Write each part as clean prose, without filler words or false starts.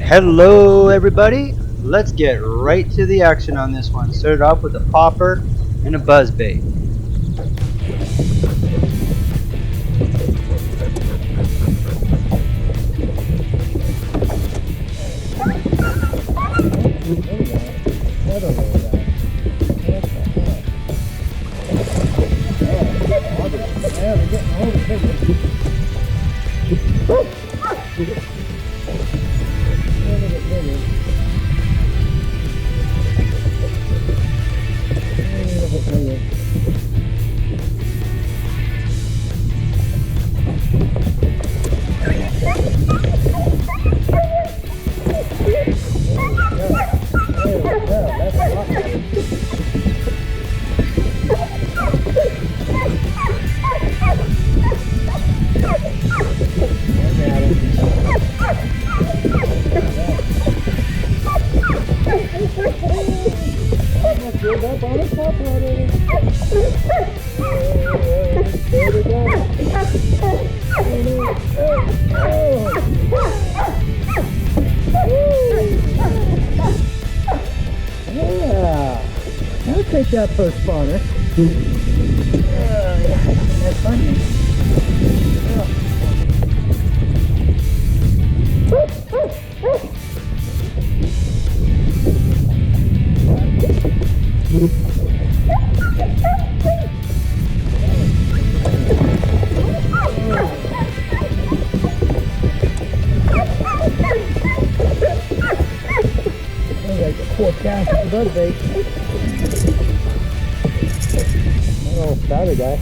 Hello everybody, let's get right to the action on this one. Started off with a popper and a buzzbait. Up on the topwater. There we go. Yeah. I'll take that first spawner. That's funny. Poor cast of the buzzbait. My little spouter guy.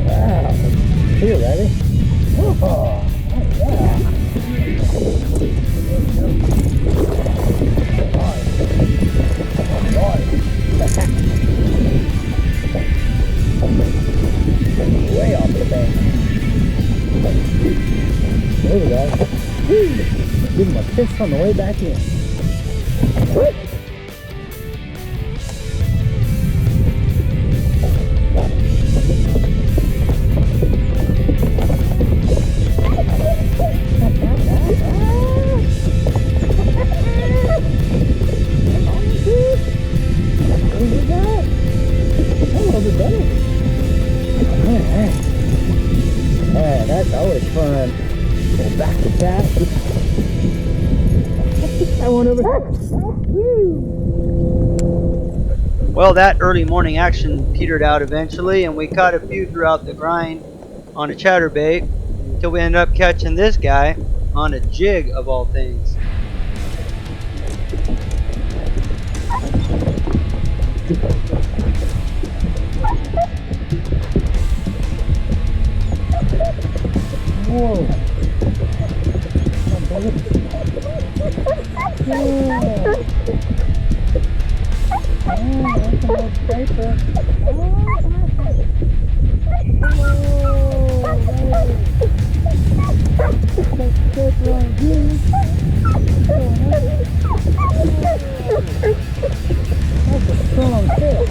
Wow. Here, ready? Oh, yeah. Way off the bank. There we go. Give him a kiss on the way back in. That's always fun. Go back to cast. I went over here. Well, that early morning action petered out eventually, and we caught a few throughout the grind on a chatterbait until we ended up catching this guy on a jig of all things. Whoa. That's a little paper. That's a strong fish.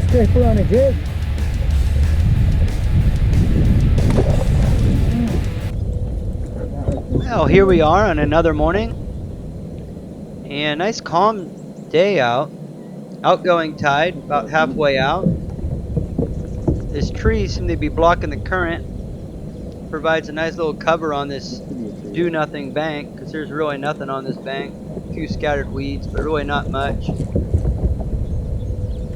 Straight on a jig. Well, here we are on another morning, and nice calm day out. Outgoing tide about halfway out. This tree seemed to be blocking the current, provides a nice little cover on this do nothing bank, because there's really nothing on this bank. A few scattered weeds, but really not much.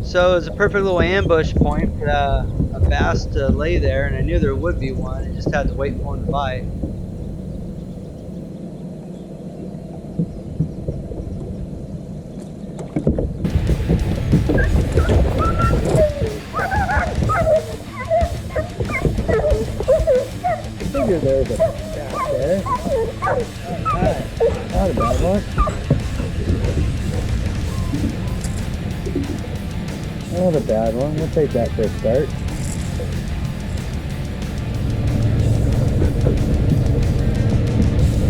So it's a perfect little ambush point for a bass to lay there, and I knew there would be one. I just had to wait for him to bite. Figure there's a bass there. Alright, not a bad one. Not a bad one. We'll take that for a start.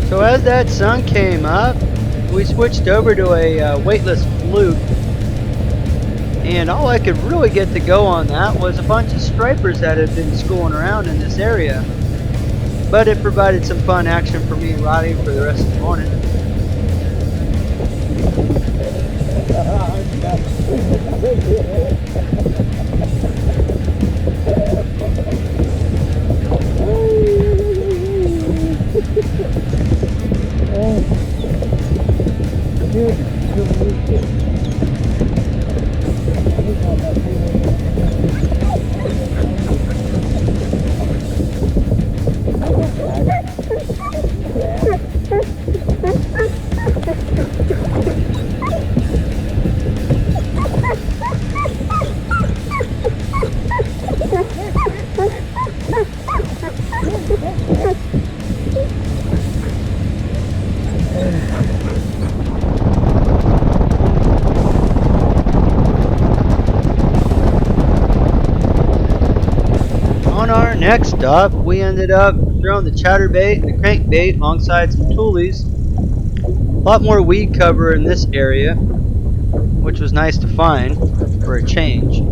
So as that sun came up, we switched over to a weightless fluke, and all I could really get to go on that was a bunch of stripers that had been schooling around in this area. But it provided some fun action for me and Roddy for the rest of the morning. On our next stop, we ended up throwing the chatterbait and the crankbait alongside some toolies. A lot more weed cover in this area, which was nice to find for a change.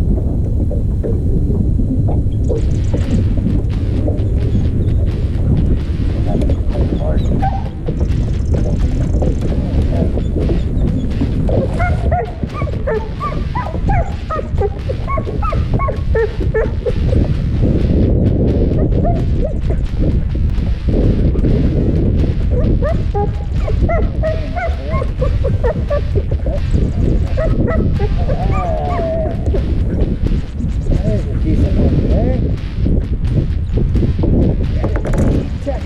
There's a decent one there. Check.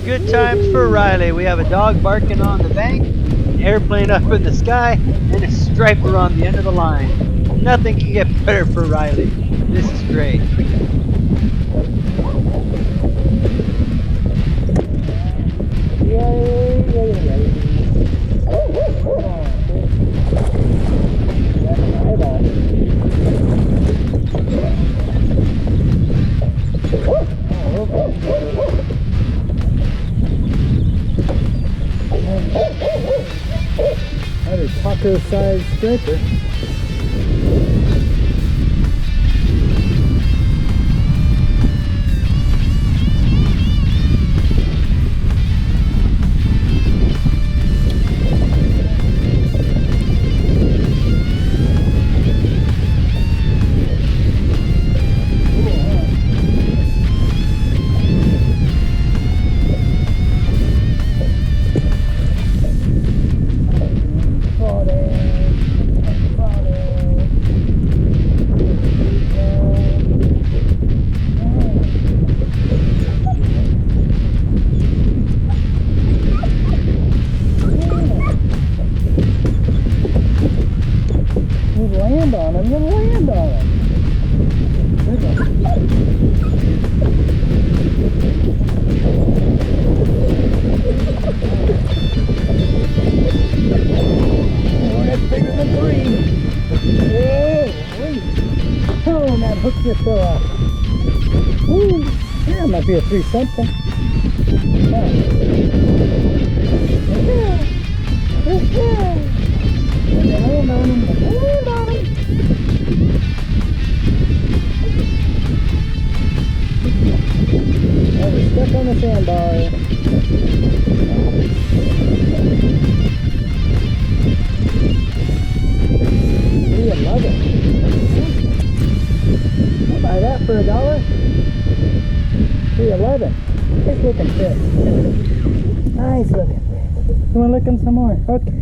Good times for Riley. We have a dog barking on the bank, an airplane up in the sky, and a striper on the end of the line. Nothing can get better for Riley. This is great. Another taco-sized striper. land on him, you land on him. Oh, that's bigger than 3. Whoa, wait. Oh, and that hook just fell off. Woo. Yeah, that might be a 3 something. Huh. And they land on him. Land on him. Oh, we're stuck on the sandbar. 311. I'll buy that for $1. 311. Nice looking fish. Nice looking fish. You want to look him some more? Okay.